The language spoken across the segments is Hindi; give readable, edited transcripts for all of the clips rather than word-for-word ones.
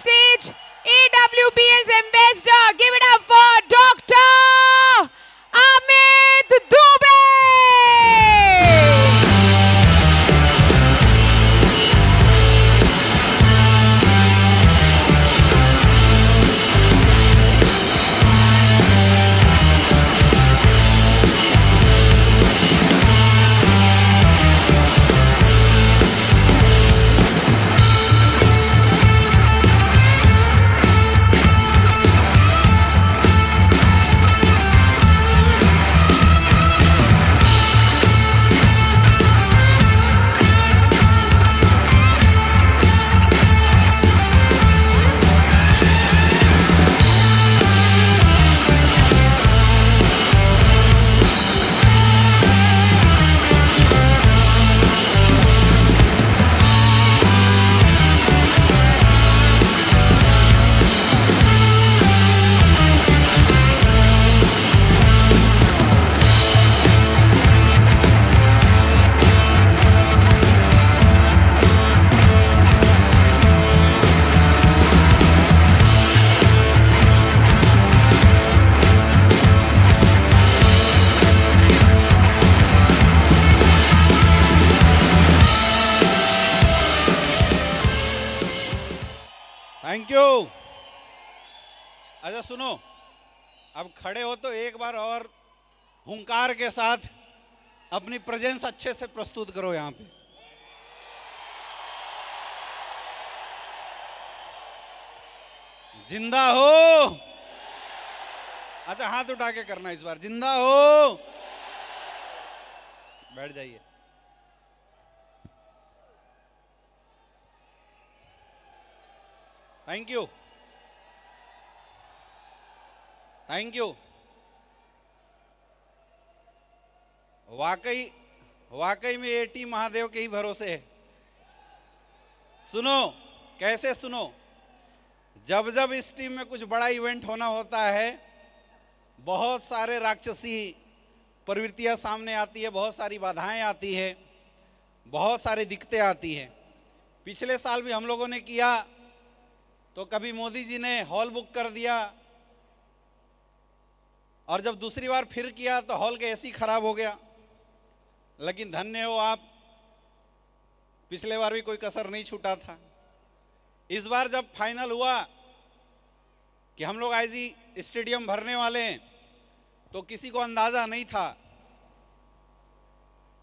stage, AWPL's ambassador. Give it up for Dr. Amit Dubey. Thank you. अच्छा सुनो, अब खड़े हो तो एक बार और हुंकार के साथ अपनी प्रेजेंस अच्छे से प्रस्तुत करो यहां पे। जिंदा हो। अच्छा हाथ उठा के करना इस बार, जिंदा हो। बैठ जाइए। Thank you, thank you. वाकई में ये टीम महादेव के ही भरोसे है। सुनो, कैसे सुनो, जब जब इस टीम में कुछ बड़ा इवेंट होना होता है, बहुत सारे राक्षसी प्रवृत्तियां सामने आती है, बहुत सारी बाधाएं आती है, बहुत सारी दिक्कतें आती है। पिछले साल भी हम लोगों ने किया तो कभी मोदी जी ने हॉल बुक कर दिया, और जब दूसरी बार फिर किया तो हॉल के एसी खराब हो गया। लेकिन धन्य हो आप, पिछले बार भी कोई कसर नहीं छूटा था। इस बार जब फाइनल हुआ कि हम लोग आईजी स्टेडियम भरने वाले हैं, तो किसी को अंदाजा नहीं था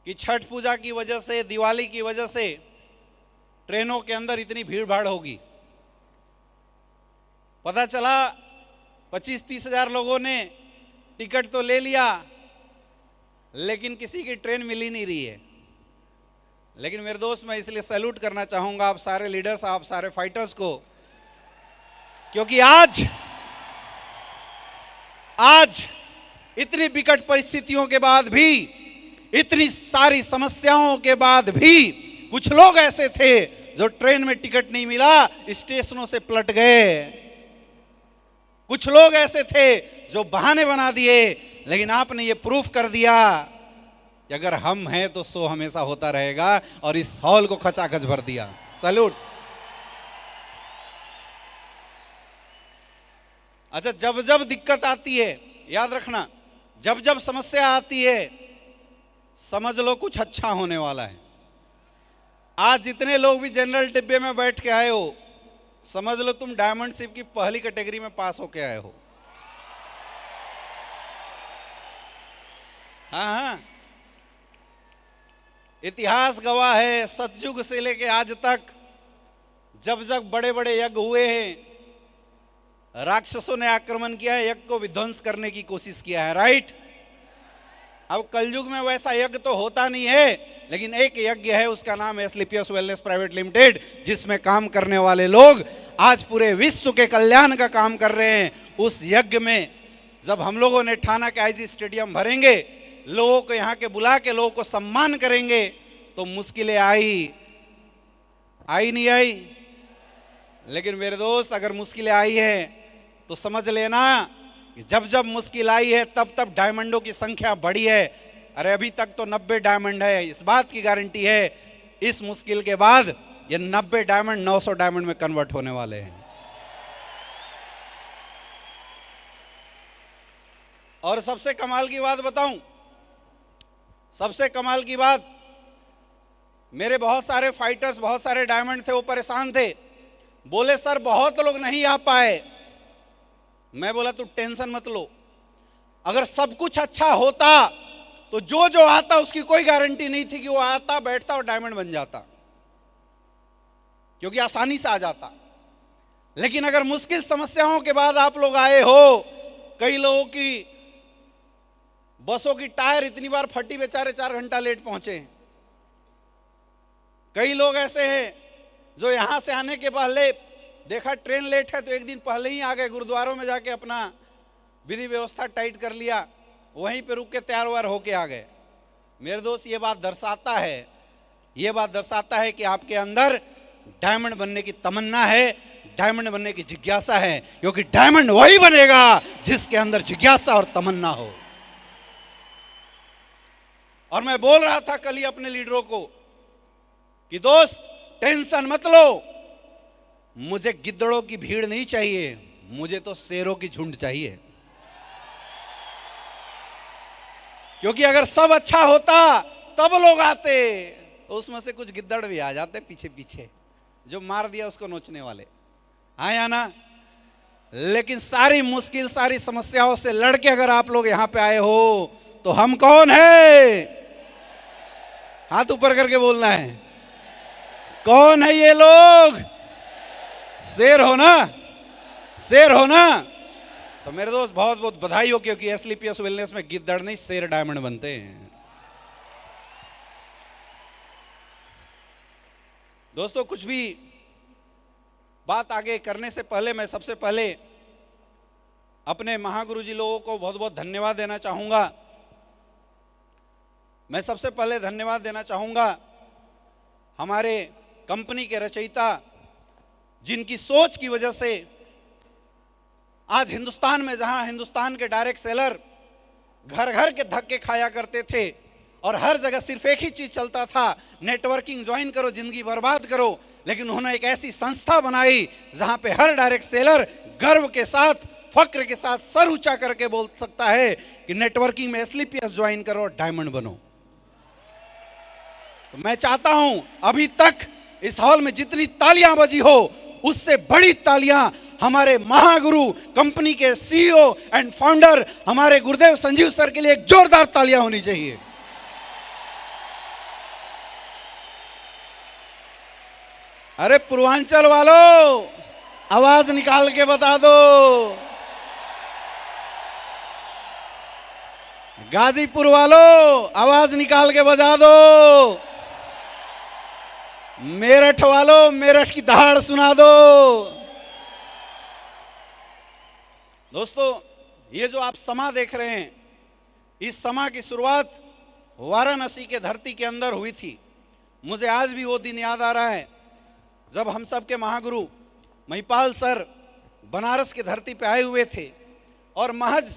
कि छठ पूजा की वजह से, दिवाली की वजह से ट्रेनों के अंदर इतनी भीड़ भाड़ होगी। पता चला 25-30 हजार लोगों ने टिकट तो ले लिया, लेकिन किसी की ट्रेन मिल ही नहीं रही है। लेकिन मेरे दोस्त, मैं इसलिए सैल्यूट करना चाहूंगा आप सारे लीडर्स, आप सारे फाइटर्स को, क्योंकि आज इतनी विकट परिस्थितियों के बाद भी, इतनी सारी समस्याओं के बाद भी कुछ लोग ऐसे थे जो ट्रेन में टिकट नहीं मिला, स्टेशनों से पलट गए। कुछ लोग ऐसे थे जो बहाने बना दिए, लेकिन आपने ये प्रूफ कर दिया कि अगर हम हैं तो सो हमेशा होता रहेगा, और इस हॉल को खचाखच भर दिया। सैल्यूट। अच्छा, जब जब दिक्कत आती है, याद रखना, जब जब समस्या आती है, समझ लो कुछ अच्छा होने वाला है। आज जितने लोग भी जनरल डिब्बे में बैठ के आए हो, समझ लो तुम डायमंड शिप की पहली कैटेगरी में पास होके आए हो। हाँ, इतिहास गवाह है, सतयुग से लेके आज तक जब जब बड़े बड़े यज्ञ हुए हैं, राक्षसों ने आक्रमण किया है, यज्ञ को विध्वंस करने की कोशिश किया है। राइट। अब कलयुग में वैसा यज्ञ तो होता नहीं है, लेकिन एक यज्ञ है, उसका नाम है एस्क्लेपियस वेलनेस प्राइवेट लिमिटेड, जिसमें काम करने वाले लोग आज पूरे विश्व के कल्याण का काम कर रहे हैं। उस यज्ञ में जब हम लोगों ने ठाना के आईजी स्टेडियम भरेंगे, लोगों को यहाँ के बुला के लोगों को सम्मान करेंगे, तो मुश्किलें आई नहीं आई। लेकिन मेरे दोस्त, अगर मुश्किलें आई है तो समझ लेना कि जब जब मुश्किल आई है तब तब डायमंडों की संख्या बढ़ी है। अरे अभी तक तो 90 डायमंड है, इस बात की गारंटी है इस मुश्किल के बाद ये 90 डायमंड 900 डायमंड में कन्वर्ट होने वाले हैं। और सबसे कमाल की बात बताऊं, सबसे कमाल की बात, मेरे बहुत सारे फाइटर्स, बहुत सारे डायमंड थे, वो परेशान थे, बोले सर बहुत लोग नहीं आ पाए। मैं बोला तू टेंशन मत लो, अगर सब कुछ अच्छा होता तो जो जो आता उसकी कोई गारंटी नहीं थी कि वो आता, बैठता और डायमंड बन जाता, क्योंकि आसानी से आ जाता। लेकिन अगर मुश्किल समस्याओं के बाद आप लोग आए हो, कई लोगों की बसों की टायर इतनी बार फटी, बेचारे 4 घंटा लेट पहुंचे हैं। कई लोग ऐसे हैं जो यहां से आने के पहले देखा ट्रेन लेट है तो एक दिन पहले ही आ गए, गुरुद्वारों में जाके अपना विधि व्यवस्था टाइट कर लिया, वहीं पे रुक के तैयार वार होके आ गए। मेरे दोस्त, ये बात दर्शाता है कि आपके अंदर डायमंड बनने की तमन्ना है, डायमंड बनने की जिज्ञासा है, क्योंकि डायमंड वही बनेगा जिसके अंदर जिज्ञासा और तमन्ना हो। और मैं बोल रहा था कल ही अपने लीडरों को कि दोस्त टेंशन मत लो, मुझे गिद्दड़ों की भीड़ नहीं चाहिए, मुझे तो शेरों की झुंड चाहिए। क्योंकि अगर सब अच्छा होता तब लोग आते, तो उसमें से कुछ गिद्दड़ भी आ जाते पीछे पीछे, जो मार दिया उसको नोचने वाले, हाँ या ना। लेकिन सारी मुश्किल, सारी समस्याओं से लड़के अगर आप लोग यहां पे आए हो तो हम कौन है? हाथ ऊपर करके बोलना है, कौन है ये लोग? शेर हो ना, शेर हो ना। तो मेरे दोस्त बहुत बहुत बधाई हो, क्योंकि एसलीपीएस वेलनेस में गिद्दड़ नहीं शेर डायमंड बनते हैं। दोस्तों, कुछ भी बात आगे करने से पहले मैं सबसे पहले अपने महागुरु जी लोगों को बहुत बहुत धन्यवाद देना चाहूंगा। मैं सबसे पहले धन्यवाद देना चाहूंगा हमारे कंपनी के रचयिता, जिनकी सोच की वजह से आज हिंदुस्तान में, जहां हिंदुस्तान के डायरेक्ट सेलर घर घर के धक्के खाया करते थे और हर जगह सिर्फ एक ही चीज चलता था, नेटवर्किंग ज्वाइन करो जिंदगी बर्बाद करो, लेकिन उन्होंने एक ऐसी संस्था बनाई जहां पे हर डायरेक्ट सेलर गर्व के साथ, फक्र के साथ सर ऊंचा करके बोल सकता है कि नेटवर्किंग में एसलीपीएस ज्वाइन करो और डायमंड बनो। तो मैं चाहता हूं अभी तक इस हॉल में जितनी तालियां बजी हो, उससे बड़ी तालियां हमारे महागुरु, कंपनी के सीईओ एंड फाउंडर हमारे गुरुदेव संजीव सर के लिए एक जोरदार तालियां होनी चाहिए। अरे पूर्वांचल वालों, आवाज निकाल के बता दो। गाजीपुर वालों, आवाज निकाल के बजा दो। मेरठ वालों, मेरठ की दहाड़ सुना दो। दोस्तों, ये जो आप समा देख रहे हैं, इस समा की शुरुआत वाराणसी के धरती के अंदर हुई थी। मुझे आज भी वो दिन याद आ रहा है जब हम सब के महागुरु महिपाल सर बनारस की धरती पे आए हुए थे और महज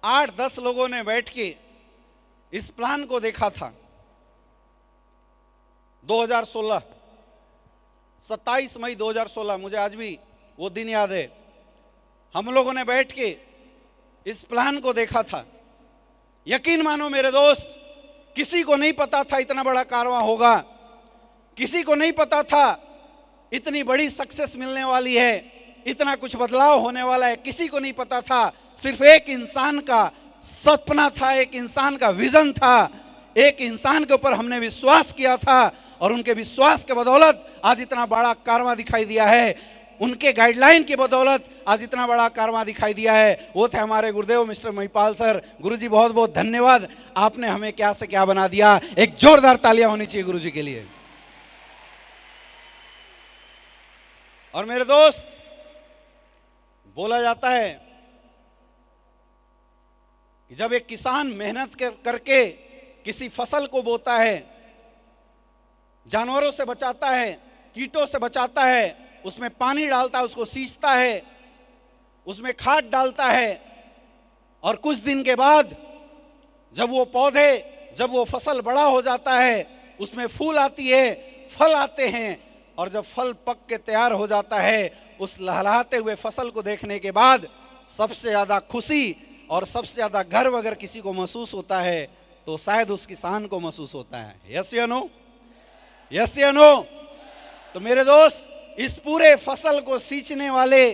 8-10 लोगों ने बैठ के इस प्लान को देखा था। 2016, 27 मई 2016, मुझे आज भी वो दिन याद है। हम लोगों ने बैठ के इस प्लान को देखा था। यकीन मानो मेरे दोस्त, किसी को नहीं पता था इतना बड़ा कारवां होगा, किसी को नहीं पता था इतनी बड़ी सक्सेस मिलने वाली है, इतना कुछ बदलाव होने वाला है, किसी को नहीं पता था। सिर्फ एक इंसान का सपना था, एक इंसान का विजन था, एक इंसान के ऊपर हमने विश्वास किया था और उनके विश्वास के बदौलत आज इतना बड़ा कारवां दिखाई दिया है। उनके गाइडलाइन की बदौलत आज इतना बड़ा कारवां दिखाई दिया है। वो थे हमारे गुरुदेव मिस्टर महिपाल सर। गुरुजी बहुत बहुत धन्यवाद, आपने हमें क्या से क्या बना दिया। एक जोरदार तालियां होनी चाहिए गुरुजी के लिए। और मेरे दोस्त, बोला जाता है कि जब एक किसान मेहनत करके किसी फसल को बोता है, जानवरों से बचाता है, कीटों से बचाता है, उसमें पानी डालता है, उसको सींचता है, उसमें खाद डालता है, और कुछ दिन के बाद जब वो पौधे, जब वो फसल बड़ा हो जाता है, उसमें फूल आती है, फल आते हैं, और जब फल पक के तैयार हो जाता है, उस लहलहाते हुए फसल को देखने के बाद सबसे ज़्यादा खुशी और सबसे ज्यादा गर्व अगर किसी को महसूस होता है तो शायद उस किसान को महसूस होता है। यस या नो? यस या नो? तो मेरे दोस्त, इस पूरे फसल को सींचने वाले,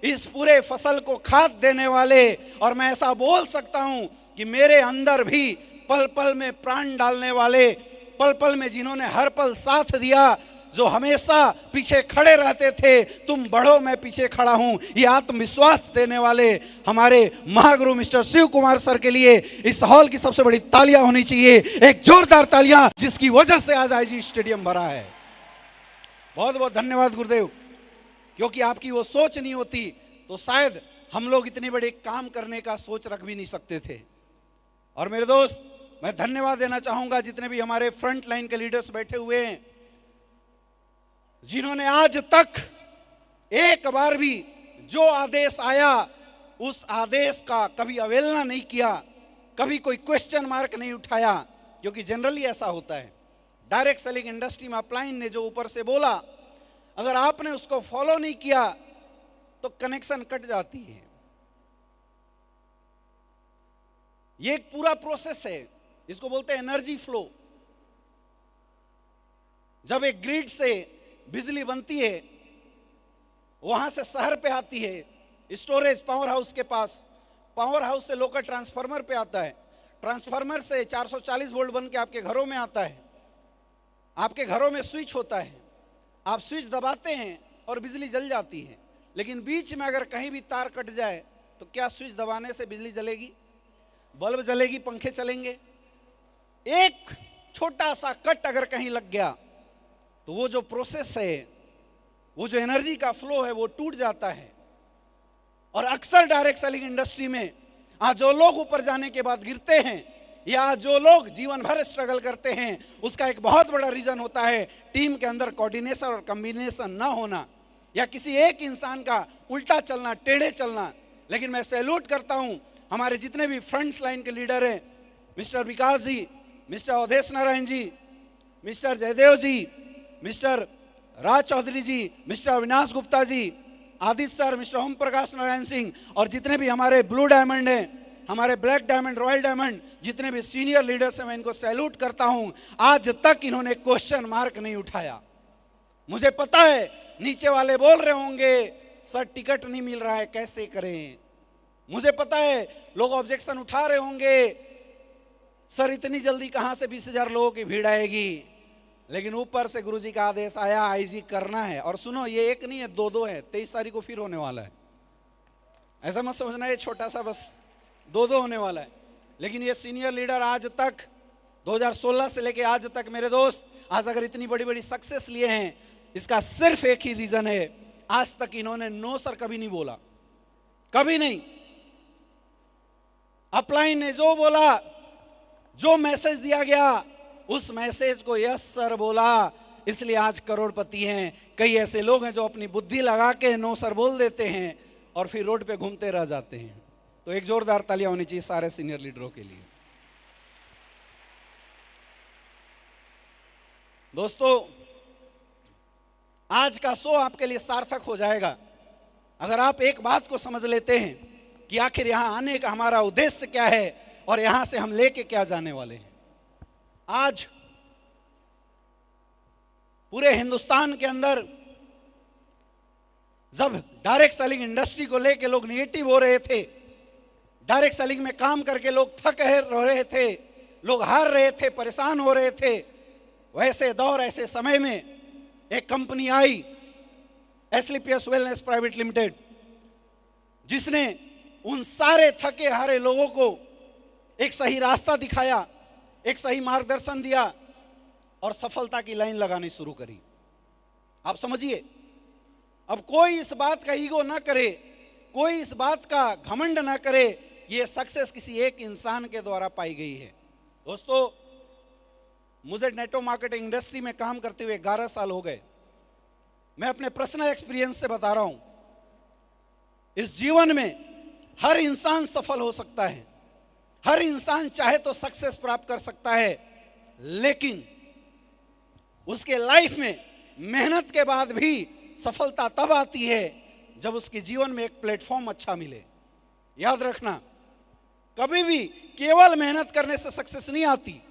इस पूरे फसल को खाद देने वाले, और मैं ऐसा बोल सकता हूं कि मेरे अंदर भी पल पल में प्राण डालने वाले, पल पल में जिन्होंने हर पल साथ दिया, जो हमेशा पीछे खड़े रहते थे, तुम बढ़ो मैं पीछे खड़ा हूं, ये आत्मविश्वास देने वाले हमारे महागुरु मिस्टर शिव कुमार सर के लिए इस हॉल की सबसे बड़ी तालियां होनी चाहिए, एक जोरदार तालियां, जिसकी वजह से आज आईजी स्टेडियम भरा है। बहुत बहुत धन्यवाद गुरुदेव, क्योंकि आपकी वो सोच नहीं होती तो शायद हम लोग इतने बड़े काम करने का सोच रख भी नहीं सकते थे। और मेरे दोस्त, मैं धन्यवाद देना चाहूंगा जितने भी हमारे फ्रंट लाइन के लीडर्स बैठे हुए हैं, जिन्होंने आज तक एक बार भी जो आदेश आया उस आदेश का कभी अवहेलना नहीं किया, कभी कोई क्वेश्चन मार्क नहीं उठाया, क्योंकि जनरली ऐसा होता है। डायरेक्ट सेलिंग इंडस्ट्री में अपलाइन ने जो ऊपर से बोला, अगर आपने उसको फॉलो नहीं किया तो कनेक्शन कट जाती है। ये एक पूरा प्रोसेस है, इसको बोलते हैं एनर्जी फ्लो। जब एक ग्रिड से बिजली बनती है, वहां से शहर पे आती है, स्टोरेज पावर हाउस के पास, पावर हाउस से लोकल ट्रांसफार्मर पे आता है, ट्रांसफार्मर से 440 वोल्ट बन के आपके घरों में आता है, आपके घरों में स्विच होता है, आप स्विच दबाते हैं और बिजली जल जाती है। लेकिन बीच में अगर कहीं भी तार कट जाए तो क्या स्विच दबाने से बिजली जलेगी, बल्ब जलेगी, पंखे चलेंगे? एक छोटा सा कट अगर कहीं लग गया तो वो जो प्रोसेस है, वो जो एनर्जी का फ्लो है, वो टूट जाता है। और अक्सर डायरेक्ट सेलिंग इंडस्ट्री में आज जो लोग ऊपर जाने के बाद गिरते हैं, या जो लोग जीवन भर स्ट्रगल करते हैं, उसका एक बहुत बड़ा रीजन होता है टीम के अंदर कोऑर्डिनेशन और कॉम्बिनेशन ना होना, या किसी एक इंसान का उल्टा चलना, टेढ़े चलना। लेकिन मैं सैल्यूट करता हूं हमारे जितने भी फ्रंट लाइन के लीडर हैं, मिस्टर विकास जी, मिस्टर अवधेश नारायण जी, मिस्टर जयदेव जी, मिस्टर राज चौधरी जी, mister Avinash Gupta ji, Aditya sir, mister Om Prakash Narayan Singh, और जितने भी हमारे ब्लू डायमंड हैं, हमारे ब्लैक डायमंड, रॉयल डायमंड, जितने भी सीनियर लीडर्स हैं, मैं इनको सैल्यूट करता हूं। आज तक इन्होंने क्वेश्चन मार्क नहीं उठाया। मुझे पता है नीचे वाले बोल रहे होंगे सर टिकट नहीं मिल रहा है, कैसे करें। मुझे पता है लोग ऑब्जेक्शन उठा रहे होंगे, सर इतनी जल्दी कहां से 20,000 लोगों की भीड़ आएगी। लेकिन ऊपर से गुरुजी का आदेश आया, आईजी करना है। और सुनो, ये एक नहीं है, दो है। 23 तारीख को फिर होने वाला है, ऐसा मत समझना ये छोटा सा बस 2 होने वाला है। लेकिन ये सीनियर लीडर आज तक 2016 से लेके आज तक, मेरे दोस्त, आज अगर इतनी बड़ी बड़ी सक्सेस लिए हैं, इसका सिर्फ एक ही रीजन है, आज तक इन्होंने नो सर कभी नहीं बोला, कभी नहीं। अपलाइन ने जो बोला, जो मैसेज दिया गया, उस मैसेज को यस सर बोला, इसलिए आज करोड़पति हैं। कई ऐसे लोग हैं जो अपनी बुद्धि लगा के नो सर बोल देते हैं और फिर रोड पे घूमते रह जाते हैं। तो एक जोरदार तालियां होनी चाहिए सारे सीनियर लीडरों के लिए। दोस्तों, आज का शो आपके लिए सार्थक हो जाएगा अगर आप एक बात को समझ लेते हैं कि आखिर यहां आने का हमारा उद्देश्य क्या है और यहां से हम लेके क्या जाने वाले हैं। आज पूरे हिंदुस्तान के अंदर जब डायरेक्ट सेलिंग इंडस्ट्री को लेके लोग नेगेटिव हो रहे थे, डायरेक्ट सेलिंग में काम करके लोग थक रहे थे, लोग हार रहे थे, परेशान हो रहे थे, वैसे दौर, ऐसे समय में एक कंपनी आई, एसलीपीएस वेलनेस प्राइवेट लिमिटेड, जिसने उन सारे थके हारे लोगों को एक सही रास्ता दिखाया, एक सही मार्गदर्शन दिया और सफलता की लाइन लगानी शुरू करी। आप समझिए, अब कोई इस बात का ईगो ना करे, कोई इस बात का घमंड ना करे, ये सक्सेस किसी एक इंसान के द्वारा पाई गई है। दोस्तों, मुझे नेटवर्क मार्केटिंग इंडस्ट्री में काम करते हुए 11 साल हो गए। मैं अपने पर्सनल एक्सपीरियंस से बता रहा हूं, इस जीवन में हर इंसान सफल हो सकता है, हर इंसान चाहे तो सक्सेस प्राप्त कर सकता है, लेकिन उसके लाइफ में मेहनत के बाद भी सफलता तब आती है जब उसके जीवन में एक प्लेटफॉर्म अच्छा मिले। याद रखना, कभी भी केवल मेहनत करने से सक्सेस नहीं आती।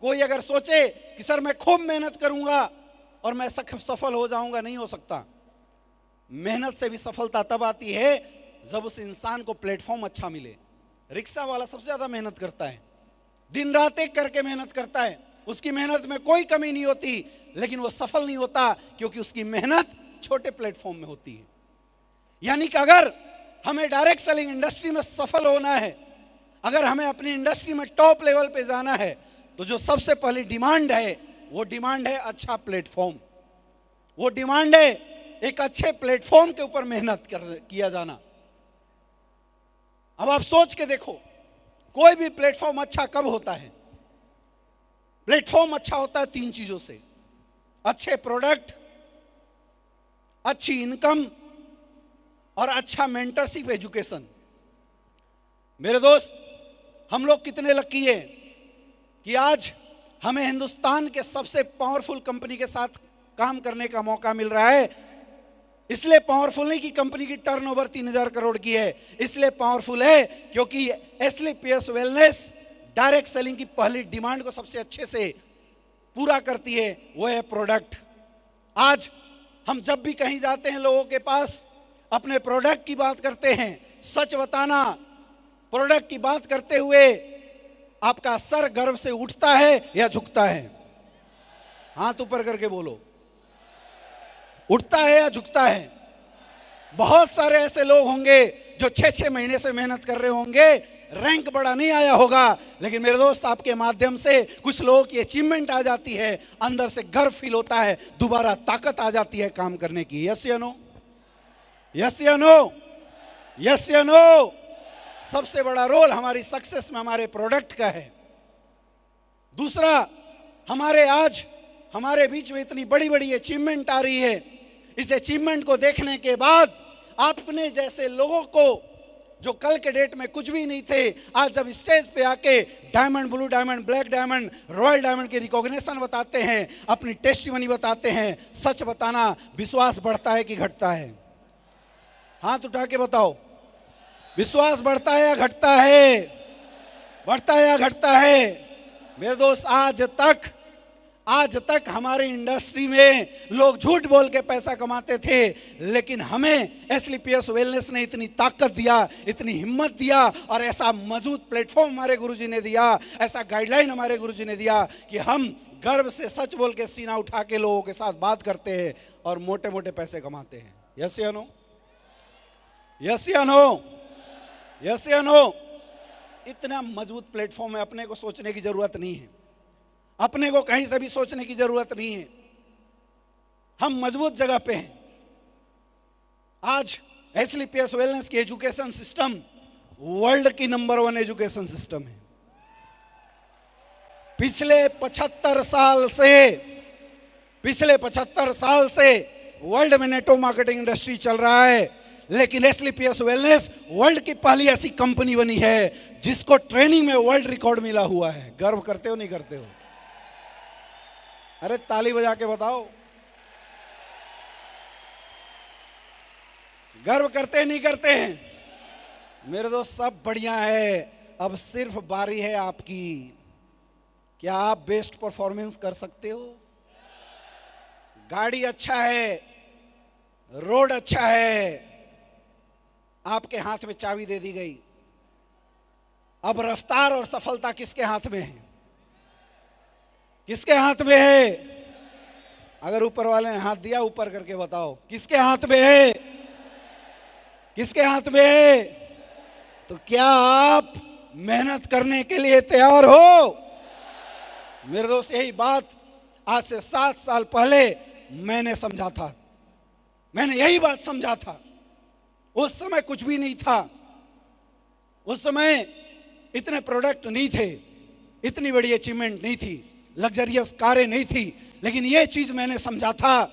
कोई अगर सोचे कि सर मैं खूब मेहनत करूंगा और मैं सफल हो जाऊंगा, नहीं हो सकता। मेहनत से भी सफलता तब आती है जब उस इंसान को प्लेटफॉर्म अच्छा मिले। रिक्शा वाला सबसे ज्यादा मेहनत करता है, दिन रात एक करके मेहनत करता है, उसकी मेहनत में कोई कमी नहीं होती, लेकिन वो सफल नहीं होता क्योंकि उसकी मेहनत छोटे प्लेटफॉर्म में होती है। यानी कि अगर हमें डायरेक्ट सेलिंग इंडस्ट्री में सफल होना है, अगर हमें अपनी इंडस्ट्री में टॉप लेवल पे जाना है, तो जो सबसे पहली डिमांड है वो डिमांड है अच्छा प्लेटफॉर्म। वो डिमांड है एक अच्छे प्लेटफॉर्म के ऊपर मेहनत किया जाना। अब आप सोच के देखो, कोई भी प्लेटफॉर्म अच्छा कब होता है? प्लेटफॉर्म अच्छा होता है तीन चीजों से: अच्छे प्रोडक्ट, अच्छी इनकम और अच्छा मेंटरशिप एजुकेशन। मेरे दोस्त, हम लोग कितने लकी हैं कि आज हमें हिंदुस्तान के सबसे पावरफुल कंपनी के साथ काम करने का मौका मिल रहा है। इसलिए पावरफुल नहीं कि कंपनी की टर्नओवर 3000 करोड़ की है, इसलिए पावरफुल है क्योंकि एसलीपीएस वेलनेस डायरेक्ट सेलिंग की पहली डिमांड को सबसे अच्छे से पूरा करती है, वो है प्रोडक्ट। आज हम जब भी कहीं जाते हैं, लोगों के पास अपने प्रोडक्ट की बात करते हैं। सच बताना, प्रोडक्ट की बात करते हुए आपका सर गर्व से उठता है या झुकता है? हाथ ऊपर करके बोलो, उठता है या झुकता है? बहुत सारे ऐसे लोग होंगे जो 6-6 महीने से मेहनत कर रहे होंगे, रैंक बड़ा नहीं आया होगा, लेकिन मेरे दोस्त आपके माध्यम से कुछ लोगों की अचीवमेंट आ जाती है, अंदर से गर्व फील होता है, दोबारा ताकत आ जाती है काम करने की। यस या नो? यस या नो? यस या नो? सबसे बड़ा रोल हमारी सक्सेस में हमारे प्रोडक्ट का है। दूसरा, आज हमारे बीच में इतनी बड़ी बड़ी अचीवमेंट आ रही है, इस अचीवमेंट को देखने के बाद आपने जैसे लोगों को जो कल के डेट में कुछ भी नहीं थे, आज जब स्टेज पे आके diamond, blue diamond, black diamond, royal diamond की रिकॉग्निशन बताते हैं, अपनी टेस्टिमनी बताते हैं, सच बताना, विश्वास बढ़ता है कि घटता है? हाथ उठा के बताओ, विश्वास बढ़ता है या घटता है? बढ़ता है या घटता है? मेरे दोस्त, आज तक हमारी इंडस्ट्री में लोग झूठ बोल के पैसा कमाते थे, लेकिन हमें एसलीपीएस वेलनेस ने इतनी ताकत दिया, इतनी हिम्मत दिया और ऐसा मजबूत प्लेटफॉर्म हमारे गुरुजी ने दिया, ऐसा गाइडलाइन हमारे गुरुजी ने दिया कि हम गर्व से सच बोल के सीना उठा के लोगों के साथ बात करते हैं और मोटे मोटे पैसे कमाते हैं। यस या नो? यस या नो? यस या नो? इतना मजबूत प्लेटफॉर्म है, अपने को सोचने की जरूरत नहीं है, अपने को कहीं से भी सोचने की जरूरत नहीं है, हम मजबूत जगह पे हैं। आज एसलीपीएस वेलनेस की एजुकेशन सिस्टम वर्ल्ड की नंबर 1 एजुकेशन सिस्टम है। पिछले 75 साल से वर्ल्ड में नेटवर्क मार्केटिंग इंडस्ट्री चल रहा है, लेकिन एसलीपीएस वेलनेस वर्ल्ड की पहली ऐसी कंपनी बनी है जिसको ट्रेनिंग में वर्ल्ड रिकॉर्ड मिला हुआ है। गर्व करते हो नहीं करते हो? अरे ताली बजा के बताओ, गर्व करते नहीं करते हैं? मेरे दोस्त, सब बढ़िया है, अब सिर्फ बारी है आपकी। क्या आप बेस्ट परफॉर्मेंस कर सकते हो? गाड़ी अच्छा है, रोड अच्छा है, आपके हाथ में चाबी दे दी गई, अब रफ्तार और सफलता किसके हाथ में है? किसके हाथ में है? अगर ऊपर वाले ने हाथ दिया, ऊपर करके बताओ, किसके हाथ में है? किसके हाथ में है? तो क्या आप मेहनत करने के लिए तैयार हो? मेरे दोस्त, यही बात आज से 7 साल पहले मैंने समझा था, मैंने यही बात समझा था। उस समय कुछ भी नहीं था, उस समय इतने प्रोडक्ट नहीं थे, इतनी बड़ी अचीवमेंट नहीं थी, लग्जरियस कारें नहीं थी, लेकिन ये चीज मैंने समझा था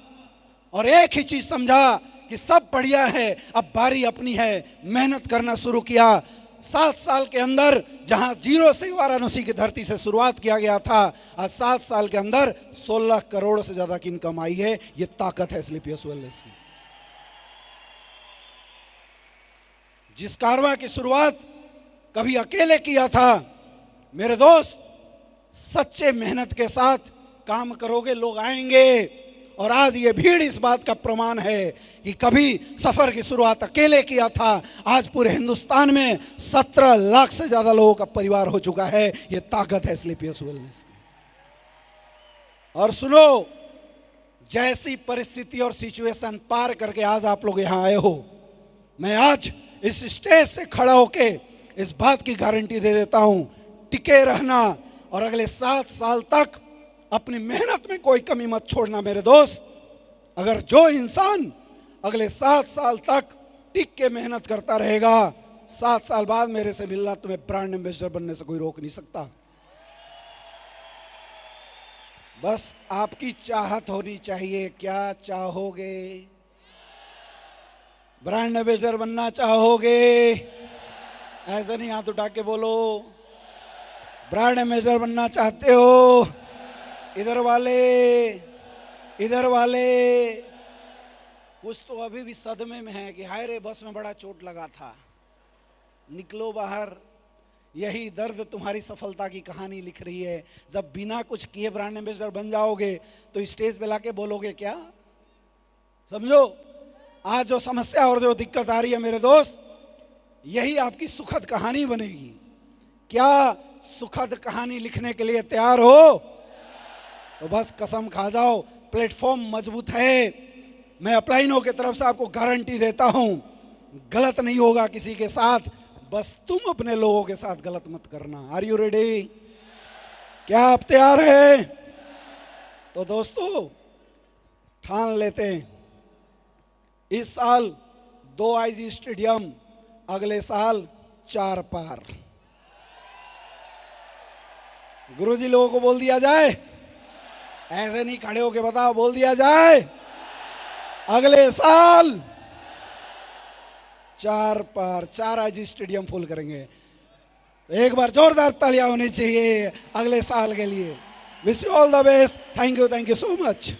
और एक ही चीज समझा कि सब बढ़िया है, अब बारी अपनी है। मेहनत करना शुरू किया। 7 साल के अंदर जहां 0 से वाराणसी की धरती से शुरुआत किया गया था, आज 7 साल के अंदर 16 करोड़ से ज्यादा की इनकम आई है। ये ताकत है एसलीपीएस वेलनेस की। जिस कारवां की शुरुआत कभी अकेले किया था। मेरे दोस्त, सच्चे मेहनत के साथ काम करोगे, लोग आएंगे। और आज ये भीड़ इस बात का प्रमाण है कि कभी सफर की शुरुआत अकेले किया था, आज पूरे हिंदुस्तान में 17 लाख से ज्यादा लोगों का परिवार हो चुका है। ये ताकत है स्लीपियस वेलनेस में। और सुनो, जैसी परिस्थिति और सिचुएशन पार करके आज आप लोग यहां आए हो, मैं आज इस स्टेज से खड़ा होके इस बात की गारंटी दे देता हूं, टिके रहना और अगले 7 साल तक अपनी मेहनत में कोई कमी मत छोड़ना। मेरे दोस्त, अगर जो इंसान अगले 7 साल तक टिक के मेहनत करता रहेगा, 7 साल बाद मेरे से मिलना तुम्हें ब्रांड एम्बेसडर बनने से कोई रोक नहीं सकता। बस आपकी चाहत होनी चाहिए। क्या चाहोगे? ब्रांड एम्बेसडर बनना चाहोगे? ऐसा नहीं हाथ उठा के बोलो। ब्रांड एम्बेसडर बनना चाहते हो? इधर वाले कुछ तो अभी भी सदमे में है कि हाय रे, बस में बड़ा चोट लगा था। निकलो बाहर। यही दर्द तुम्हारी सफलता की कहानी लिख रही है। जब बिना कुछ किए ब्रांड एम्बेसडर बन जाओगे तो स्टेज पे लाके बोलोगे क्या? समझो, आज जो समस्या और जो दिक्कत आ रही है मेरे दोस्त, यही आपकी सुखद कहानी बनेगी। क्या सुखद कहानी लिखने के लिए तैयार हो? तो बस कसम खा जाओ, प्लेटफॉर्म मजबूत है। मैं अपलाइनों की तरफ से आपको गारंटी देता हूं, गलत नहीं होगा किसी के साथ। बस तुम अपने लोगों के साथ गलत मत करना। Are you ready? क्या आप तैयार हैं? तो दोस्तों, ठान लेते हैं, इस साल 2 आईजी स्टेडियम, अगले साल 4 पार। गुरुजी लोगों को बोल दिया जाए, ऐसे नहीं खड़े होके बताओ, बोल दिया जाए, अगले साल 4 पार, 4 आईजी स्टेडियम फुल करेंगे। एक बार जोरदार तालियां होनी चाहिए अगले साल के लिए। Wish you all the best. Thank you so much.